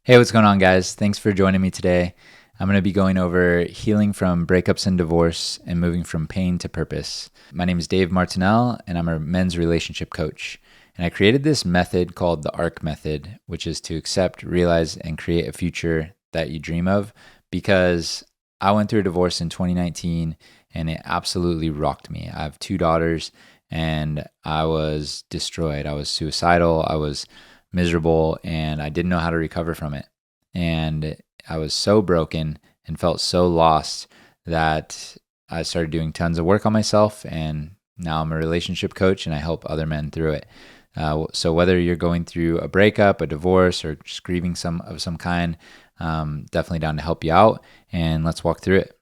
Hey, what's going on, guys? Thanks for joining me today. I'm going to be going over healing from breakups and divorce and moving from pain to purpose. My name is Dave Martinell, and I'm a men's relationship coach. And I created this method called the ARC method, which is to accept, realize, and create a future that you dream of, because I went through a divorce in 2019 and it absolutely rocked me. I have two daughters and I was destroyed. I was suicidal. I was miserable and I didn't know how to recover from it. And I was so broken and felt so lost that I started doing tons of work on myself. And now I'm a relationship coach and I help other men through it. So whether you're going through a breakup, a divorce, or just grieving some kind, definitely down to help you out. And let's walk through it.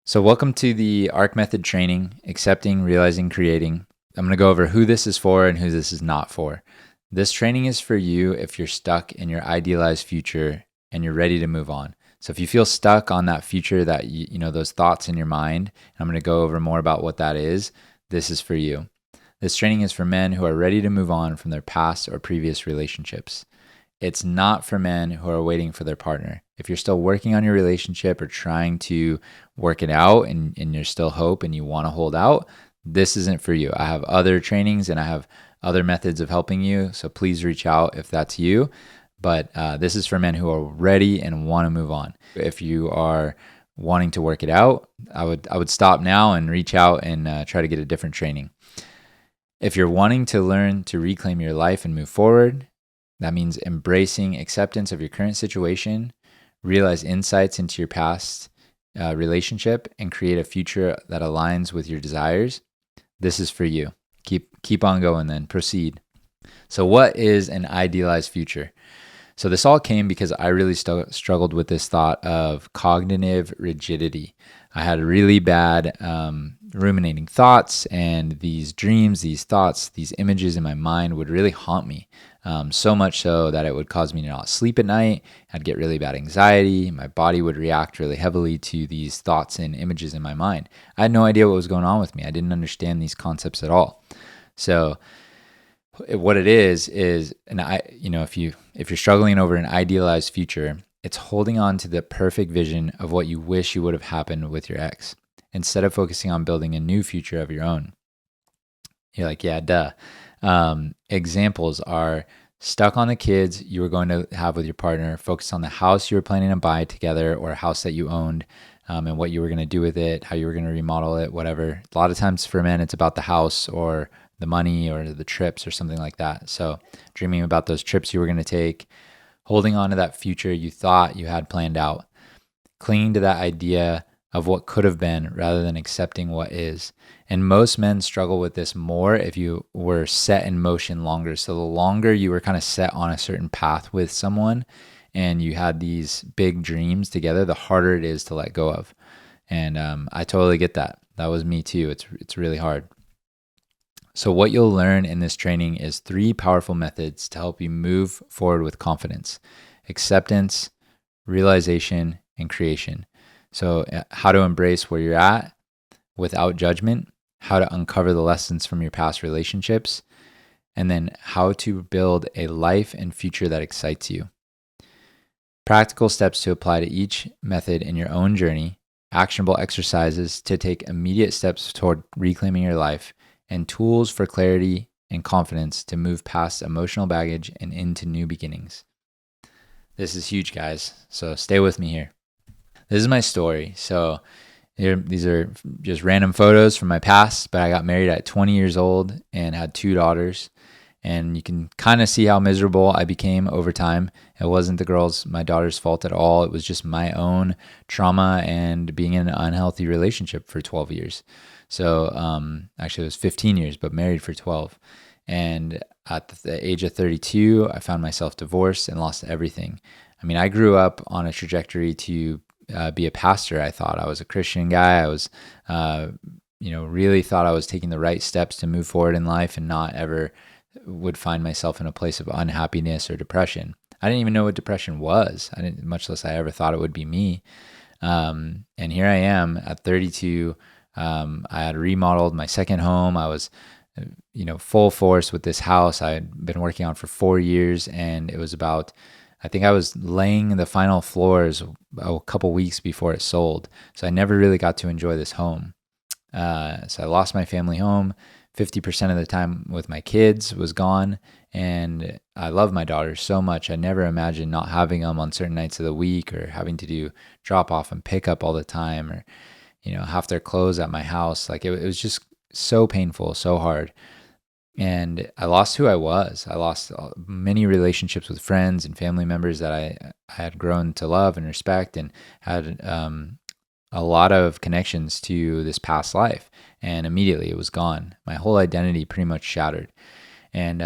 So welcome to the ARC method training, accepting, realizing, creating. I'm going to go over who this is for and who this is not for. This training is for you if you're stuck in your idealized future and you're ready to move on. So if you feel stuck on that future, that you know those thoughts in your mind, and I'm going to go over more about what that is, this is for you. This training is for men who are ready to move on from their past or previous relationships. It's not for men who are waiting for their partner. If you're still working on your relationship or trying to work it out and there's still hope and you want to hold out, this isn't for you. I have other trainings and I have other methods of helping you. So please reach out if that's you. But this is for men who are ready and want to move on. If you are wanting to work it out, I would stop now and reach out and try to get a different training. If you're wanting to learn to reclaim your life and move forward, that means embracing acceptance of your current situation, realize insights into your past relationship, and create a future that aligns with your desires. This is for you. Keep on going then. Proceed. So what is an idealized future? So this all came because I really struggled with this thought of cognitive rigidity. I had really bad ruminating thoughts, and these dreams, these thoughts, these images in my mind would really haunt me. So much so that it would cause me to not sleep at night. I'd get really bad anxiety. My body would react really heavily to these thoughts and images in my mind. I had no idea what was going on with me. I didn't understand these concepts at all. So what it is, and if you're struggling over an idealized future, it's holding on to the perfect vision of what you wish you would have happened with your ex, instead of focusing on building a new future of your own. You're like, yeah, duh. Examples are stuck on the kids you were going to have with your partner, focus on the house you were planning to buy together or a house that you owned, and what you were going to do with it, how you were going to remodel it, whatever. A lot of times for men, it's about the house or the money or the trips or something like that. So dreaming about those trips you were going to take, holding on to that future you thought you had planned out, clinging to that idea of what could have been rather than accepting what is. And most men struggle with this more if you were set in motion longer. So the longer you were kind of set on a certain path with someone and you had these big dreams together, the harder it is to let go of. And I totally get that. That was me too. It's really hard. So what you'll learn in this training is 3 powerful methods to help you move forward with confidence: acceptance, realization, and creation. So how to embrace where you're at without judgment, how to uncover the lessons from your past relationships, and then how to build a life and future that excites you. Practical steps to apply to each method in your own journey, actionable exercises to take immediate steps toward reclaiming your life, and tools for clarity and confidence to move past emotional baggage and into new beginnings. This is huge, guys. So stay with me here. This is my story. So these are just random photos from my past, but I got married at 20 years old and had 2 daughters. And you can kind of see how miserable I became over time. It wasn't my daughter's fault at all. It was just my own trauma and being in an unhealthy relationship for 12 years. So actually it was 15 years, but married for 12. And at the age of 32, I found myself divorced and lost everything. I mean, I grew up on a trajectory to be a pastor. I thought I was a Christian guy. I was, really thought I was taking the right steps to move forward in life and not ever would find myself in a place of unhappiness or depression. I didn't even know what depression was. Much less I ever thought it would be me. And here I am at 32. I had remodeled my second home. I was, full force with this house I had been working on for 4 years, and it was about I think I was laying the final floors a couple weeks before it sold. So I never really got to enjoy this home. So I lost my family home. 50% of the time with my kids was gone. And I love my daughters so much. I never imagined not having them on certain nights of the week, or having to do drop off and pick up all the time, or, have their clothes at my house. Like it was just so painful, so hard. And I lost who I was. I lost many relationships with friends and family members that I had grown to love and respect, and had a lot of connections to this past life. And immediately it was gone. My whole identity pretty much shattered. And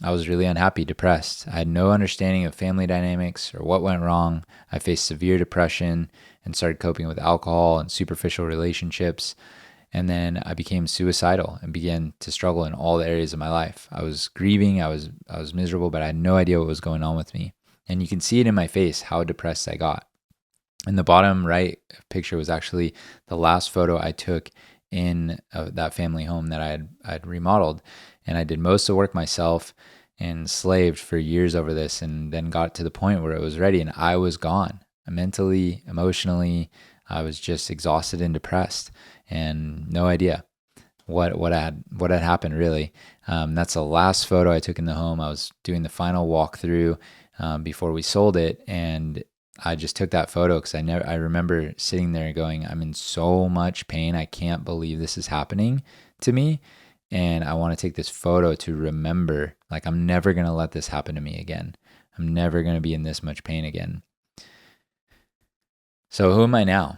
I was really unhappy, depressed. I had no understanding of family dynamics or what went wrong. I faced severe depression and started coping with alcohol and superficial relationships. And then I became suicidal and began to struggle in all the areas of my life. I was grieving, I was miserable, but I had no idea what was going on with me. And you can see it in my face how depressed I got. And the bottom right picture was actually the last photo I took in that family home that I'd remodeled. And I did most of the work myself and slaved for years over this, and then got to the point where it was ready and I was gone. Mentally, emotionally, I was just exhausted and depressed, and no idea what had happened really. That's the last photo I took in the home. I was doing the final walkthrough before we sold it, and I just took that photo because I remember sitting there going, I'm in so much pain. I can't believe this is happening to me. And I want to take this photo to remember, like, I'm never going to let this happen to me again. I'm never going to be in this much pain again. So who am I now?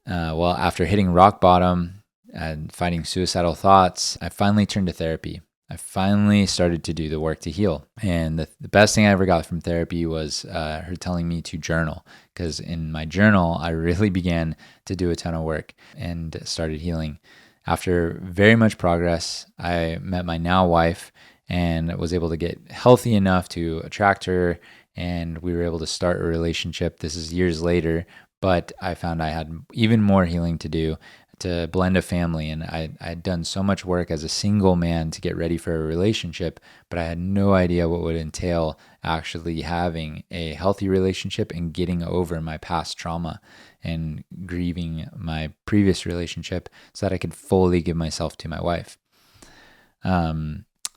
Well, after hitting rock bottom and fighting suicidal thoughts, I finally turned to therapy. I finally started to do the work to heal. And the best thing I ever got from therapy was her telling me to journal, because in my journal, I really began to do a ton of work and started healing. After very much progress, I met my now wife and was able to get healthy enough to attract her, and we were able to start a relationship. This is years later, but I found I had even more healing to do to blend a family. And I'd done so much work as a single man to get ready for a relationship, but I had no idea what would entail actually having a healthy relationship and getting over my past trauma and grieving my previous relationship so that I could fully give myself to my wife.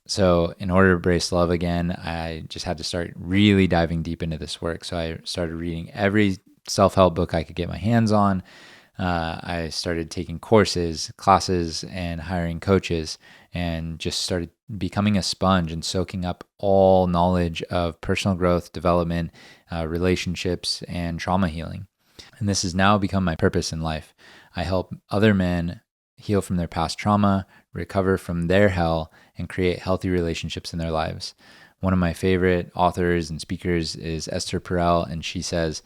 So in order to embrace love again, I just had to start really diving deep into this work. So I started reading every self-help book I could get my hands on. I started taking courses, classes, and hiring coaches, and just started becoming a sponge and soaking up all knowledge of personal growth, development, relationships, and trauma healing. And this has now become my purpose in life. I help other men heal from their past trauma, recover from their hell, and create healthy relationships in their lives. One of my favorite authors and speakers is Esther Perel, and she says,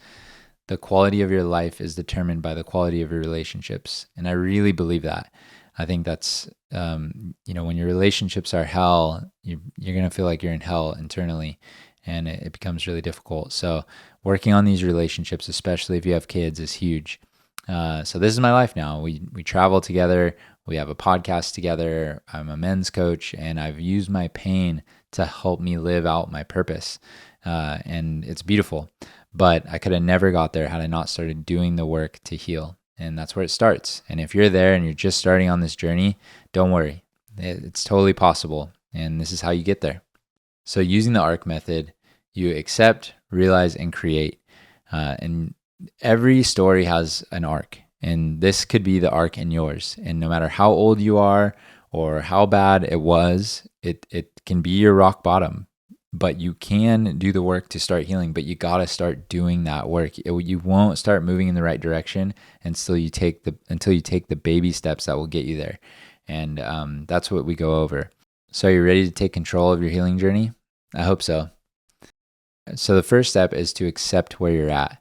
the quality of your life is determined by the quality of your relationships. And I really believe that. I think that's, when your relationships are hell, you're going to feel like you're in hell internally, and it becomes really difficult. So working on these relationships, especially if you have kids, is huge. So this is my life now. We travel together. We have a podcast together. I'm a men's coach, and I've used my pain to help me live out my purpose. And it's beautiful. But I could have never got there had I not started doing the work to heal. And that's where it starts. And if you're there and you're just starting on this journey, don't worry. It's totally possible. And this is how you get there. So using the ARC method, you accept, realize, and create. And every story has an arc. And this could be the arc in yours. And no matter how old you are or how bad it was, it can be your rock bottom. But you can do the work to start healing, but you got to start doing that work. You won't start moving in the right direction until you take the baby steps that will get you there. And that's what we go over. So are you ready to take control of your healing journey? I hope so. So the first step is to accept where you're at,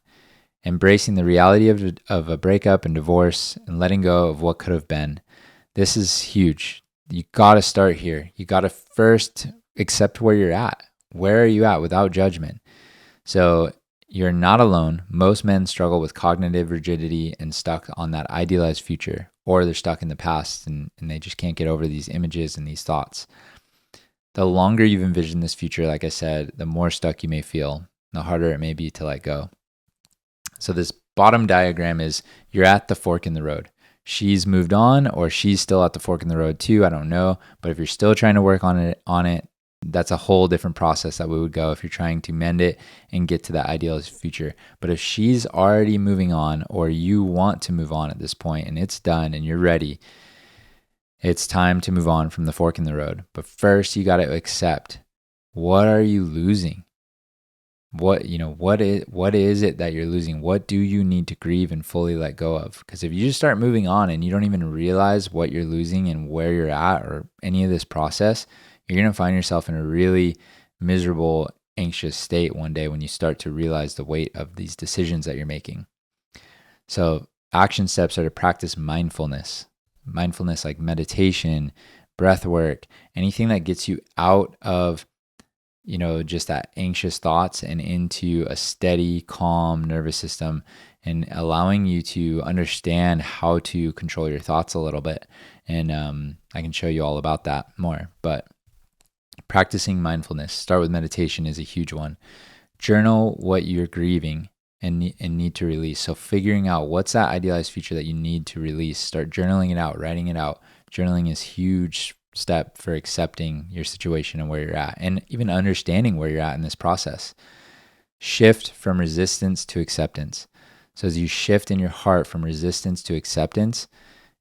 embracing the reality of a breakup and divorce, and letting go of what could have been. This is huge. You got to start here. You got to first accept where you're at. Where are you at without judgment? So you're not alone. Most men struggle with cognitive rigidity and stuck on that idealized future, or they're stuck in the past and they just can't get over these images and these thoughts. The longer you've envisioned this future, like I said, the more stuck you may feel. the harder it may be to let go. So this bottom diagram is you're at the fork in the road. She's moved on, or she's still at the fork in the road too. I don't know. But if you're still trying to work on it, that's a whole different process that we would go if you're trying to mend it and get to that ideal future. But if she's already moving on, or you want to move on at this point and it's done and you're ready, it's time to move on from the fork in the road. But first you got to accept, what are you losing? What is it that you're losing? What do you need to grieve and fully let go of? Because if you just start moving on and you don't even realize what you're losing and where you're at or any of this process, you're going to find yourself in a really miserable, anxious state one day when you start to realize the weight of these decisions that you're making. So action steps are to practice mindfulness like meditation, breath work, anything that gets you out of just that anxious thoughts and into a steady, calm nervous system, and allowing you to understand how to control your thoughts a little bit. And I can show you all about that more. But practicing mindfulness, start with meditation, is a huge one. Journal what you're grieving and need to release. So figuring out what's that idealized future that you need to release. Start journaling it out, writing it out. Journaling is huge step for accepting your situation and where you're at, and even understanding where you're at in this process. Shift from resistance to acceptance. So as you shift in your heart from resistance to acceptance,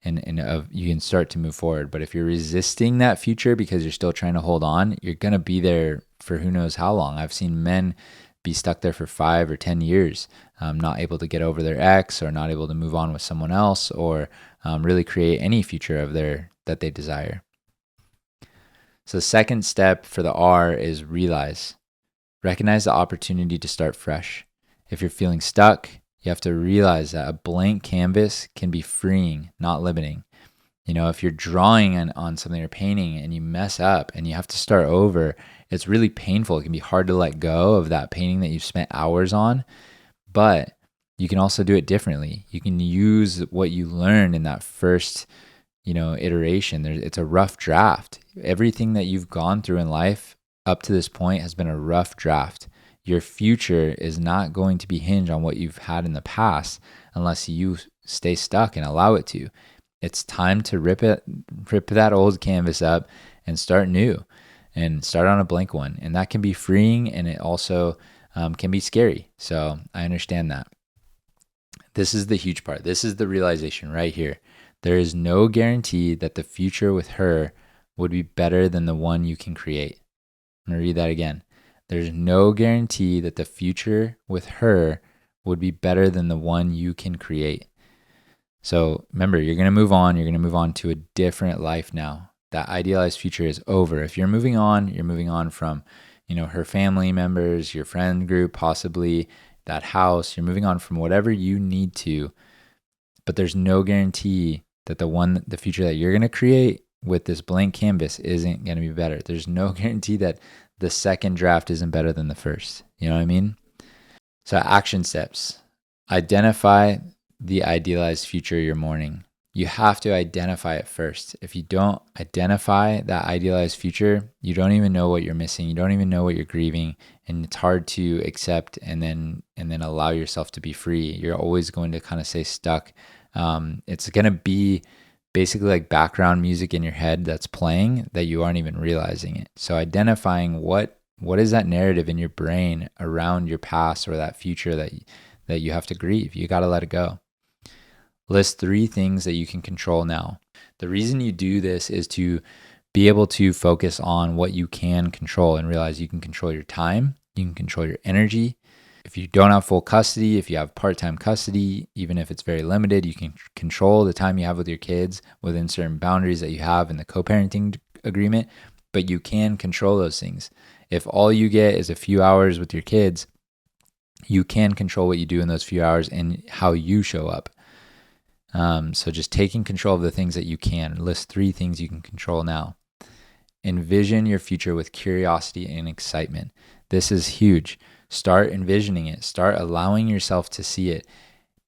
you can start to move forward. But if you're resisting that future because you're still trying to hold on, you're going to be there for who knows how long. I've seen men be stuck there for 5 or 10 years, not able to get over their ex, or not able to move on with someone else, or really create any future that they desire. So the second step for the R is realize. Recognize the opportunity to start fresh. If you're feeling stuck, you have to realize that a blank canvas can be freeing, not limiting. If you're drawing on something or painting and you mess up and you have to start over, it's really painful. It can be hard to let go of that painting that you've spent hours on, but you can also do it differently. You can use what you learned in that first iteration. It's a rough draft. Everything that you've gone through in life up to this point has been a rough draft. Your future is not going to be hinged on what you've had in the past unless you stay stuck and allow it to. It's time to rip that old canvas up and start new, and start on a blank one. And that can be freeing, and it also can be scary. So I understand that. This is the huge part. This is the realization right here. There is no guarantee that the future with her would be better than the one you can create. I'm going to read that again. There's no guarantee that the future with her would be better than the one you can create. So remember, you're going to move on. You're going to move on to a different life now. That idealized future is over. If you're moving on from, her family members, your friend group, possibly that house. You're moving on from whatever you need to, but there's no guarantee that the future that you're going to create with this blank canvas isn't going to be better. There's no guarantee that the second draft isn't better than the first. You know what I mean? So action steps. Identify the idealized future you're mourning. You have to identify it first. If you don't identify that idealized future, you don't even know what you're missing. You don't even know what you're grieving, and it's hard to accept and then allow yourself to be free. You're always going to kind of stay stuck. It's going to be basically like background music in your head that's playing that you aren't even realizing it. So identifying what is that narrative in your brain around your past or that future that you have to grieve. You got to let it go. List 3 things that you can control now. The reason you do this is to be able to focus on what you can control and realize you can control your time, you can control your energy. If you don't have full custody, if you have part-time custody, even if it's very limited, you can control the time you have with your kids within certain boundaries that you have in the co-parenting agreement, but you can control those things. If all you get is a few hours with your kids, you can control what you do in those few hours and how you show up. So just taking control of the things that you can. List 3 things you can control now. Envision your future with curiosity and excitement. This is huge. Start envisioning it. Start allowing yourself to see it.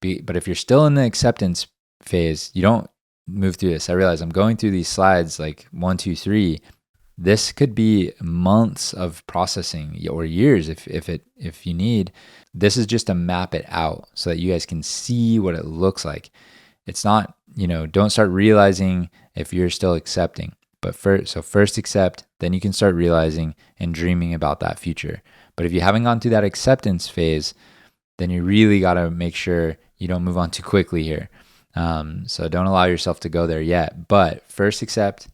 But if you're still in the acceptance phase, you don't move through this. I realize I'm going through these slides like 1, 2, 3. This could be months of processing or years if you need. This is just to map it out so that you guys can see what it looks like. It's not, don't start realizing if you're still accepting. But first accept, then you can start realizing and dreaming about that future. But if you haven't gone through that acceptance phase, then you really got to make sure you don't move on too quickly here. So don't allow yourself to go there yet. But first accept,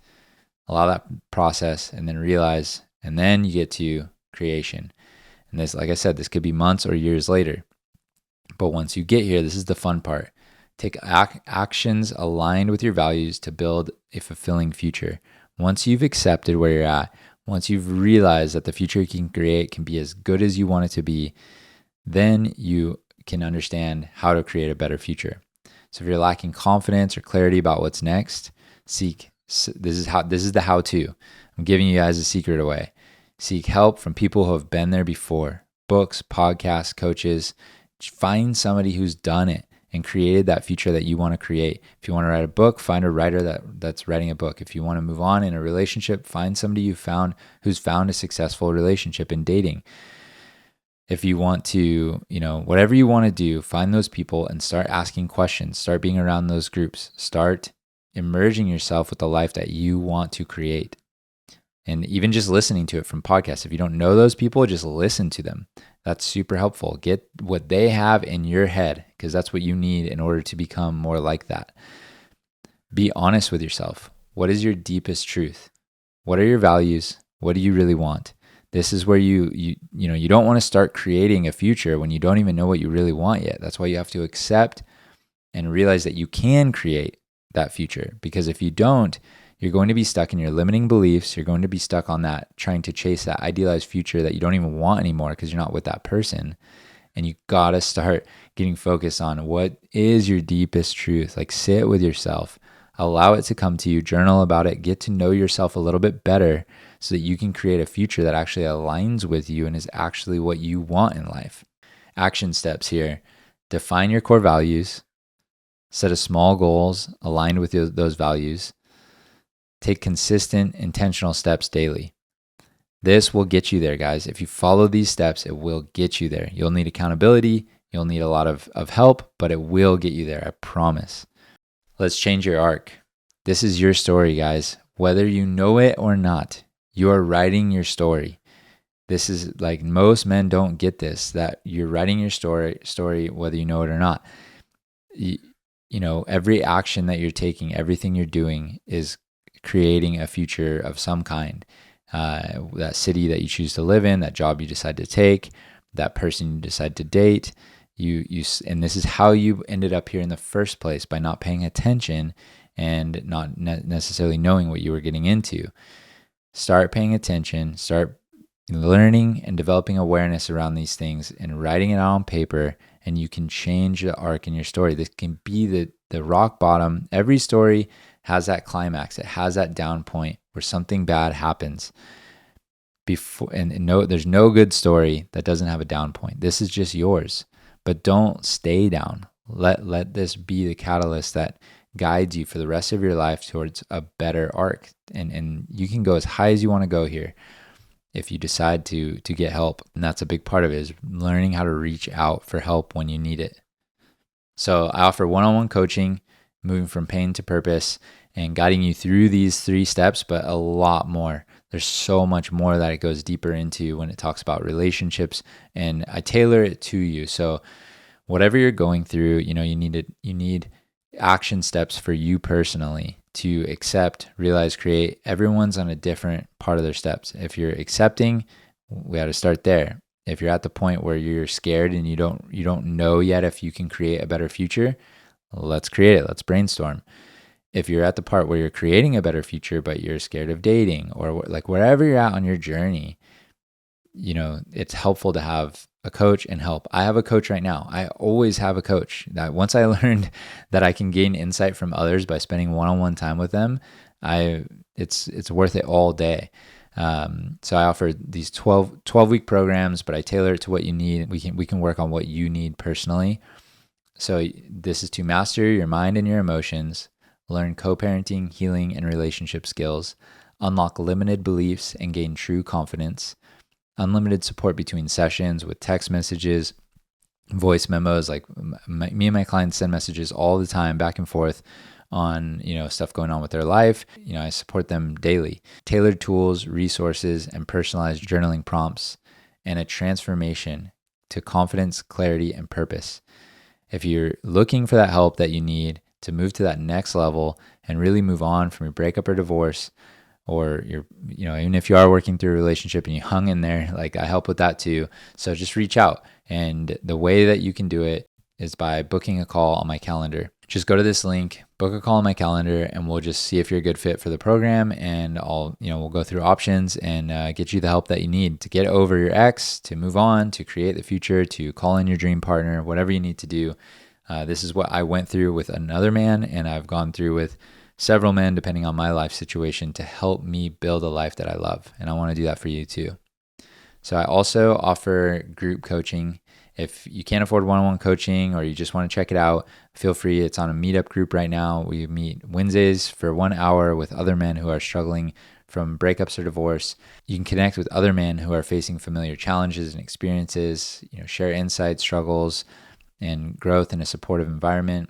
allow that process, and then realize, and then you get to creation. And this, like I said, this could be months or years later. But once you get here, this is the fun part. Take actions aligned with your values to build a fulfilling future. Once you've accepted where you're at, once you've realized that the future you can create can be as good as you want it to be, then you can understand how to create a better future. So if you're lacking confidence or clarity about what's next, seek. This is the how-to. I'm giving you guys a secret away. Seek help from people who have been there before. Books, podcasts, coaches. Find somebody who's done it and created that future that you want to create. If you want to write a book, find a writer that's writing a book. If you want to move on in a relationship, find somebody who's found a successful relationship in dating. If you want to, whatever you want to do, find those people and start asking questions. Start being around those groups. Start immersing yourself with the life that you want to create. And even just listening to it from podcasts. If you don't know those people, just listen to them. That's super helpful. Get what they have in your head, because that's what you need in order to become more like that. Be honest with yourself. What is your deepest truth? What are your values? What do you really want? This is where you don't want to start creating a future when you don't even know what you really want yet. That's why you have to accept and realize that you can create that future. Because if you don't, you're going to be stuck in your limiting beliefs. You're going to be stuck on that, trying to chase that idealized future that you don't even want anymore because you're not with that person. And you got to start getting focused on what is your deepest truth. Like, sit with yourself, allow it to come to you, journal about it, get to know yourself a little bit better so that you can create a future that actually aligns with you and is actually what you want in life. Action steps here. Define your core values. Set a small goals aligned with those values. Take consistent, intentional steps daily. This will get you there, guys. If you follow these steps, it will get you there. You'll need accountability. You'll need a lot of help, but it will get you there. I promise. Let's change your arc. This is your story, guys. Whether you know it or not, you are writing your story. This is like, most men don't get this, that you're writing your story whether you know it or not. Every action that you're taking, everything you're doing is creating a future of some kind. That city that you choose to live in, that job you decide to take, that person you decide to date, and this is how you ended up here in the first place, by not paying attention and not necessarily knowing what you were getting into. Start paying attention, start learning and developing awareness around these things and writing it out on paper, and you can change the arc in your story. This can be the rock bottom. Every story has that climax. It has that down point where something bad happens. There's no good story that doesn't have a down point. This is just yours. But don't stay down. Let this be the catalyst that guides you for the rest of your life towards a better arc. And you can go as high as you want to go here if you decide to get help. And that's a big part of it, is learning how to reach out for help when you need it. So I offer one-on-one coaching, moving from pain to purpose, and guiding you through these 3 steps, but a lot more. There's so much more that it goes deeper into when it talks about relationships, and I tailor it to you. So whatever you're going through, you need action steps for you personally to accept, realize, create. Everyone's on a different part of their steps. If you're accepting, we got to start there. If you're at the point where you're scared and you don't know yet if you can create a better future, let's create it. Let's brainstorm. If you're at the part where you're creating a better future, but you're scared of dating, or like wherever you're at on your journey, it's helpful to have a coach and help. I have a coach right now. I always have a coach. That once I learned that I can gain insight from others by spending one-on-one time with them, it's worth it all day. So I offer these 12-week programs, but I tailor it to what you need. We can work on what you need personally. So this is to master your mind and your emotions, learn co-parenting, healing, and relationship skills, unlock limited beliefs and gain true confidence, unlimited support between sessions with text messages, voice memos. Like me and my clients send messages all the time back and forth on, stuff going on with their life. I support them daily. Tailored tools, resources, and personalized journaling prompts, and a transformation to confidence, clarity, and purpose. If you're looking for that help that you need to move to that next level and really move on from your breakup or divorce, or even if you are working through a relationship and you hung in there, like I help with that too. So just reach out. And the way that you can do it is by booking a call on my calendar. Just go to this link, book a call on my calendar, and we'll just see if you're a good fit for the program. And we'll go through options and get you the help that you need to get over your ex, to move on, to create the future, to call in your dream partner, whatever you need to do. This is what I went through with another man, and I've gone through with several men, depending on my life situation, to help me build a life that I love. And I want to do that for you too. So I also offer group coaching. If you can't afford one-on-one coaching or you just want to check it out, feel free. It's on a meetup group right now. We meet Wednesdays for 1 hour with other men who are struggling from breakups or divorce. You can connect with other men who are facing familiar challenges and experiences, share insights, struggles, and growth in a supportive environment.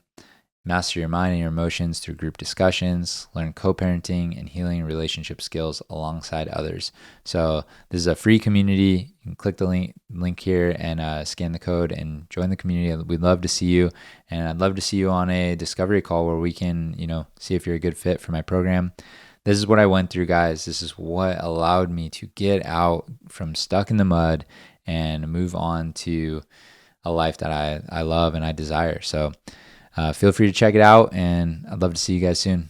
Master your mind and your emotions through group discussions, learn co-parenting and healing relationship skills alongside others. So this is a free community. You can click the link here and scan the code and join the community. We'd love to see you. And I'd love to see you on a discovery call where we can, see if you're a good fit for my program. This is what I went through, guys. This is what allowed me to get out from stuck in the mud and move on to a life that I love and I desire. So feel free to check it out, and I'd love to see you guys soon.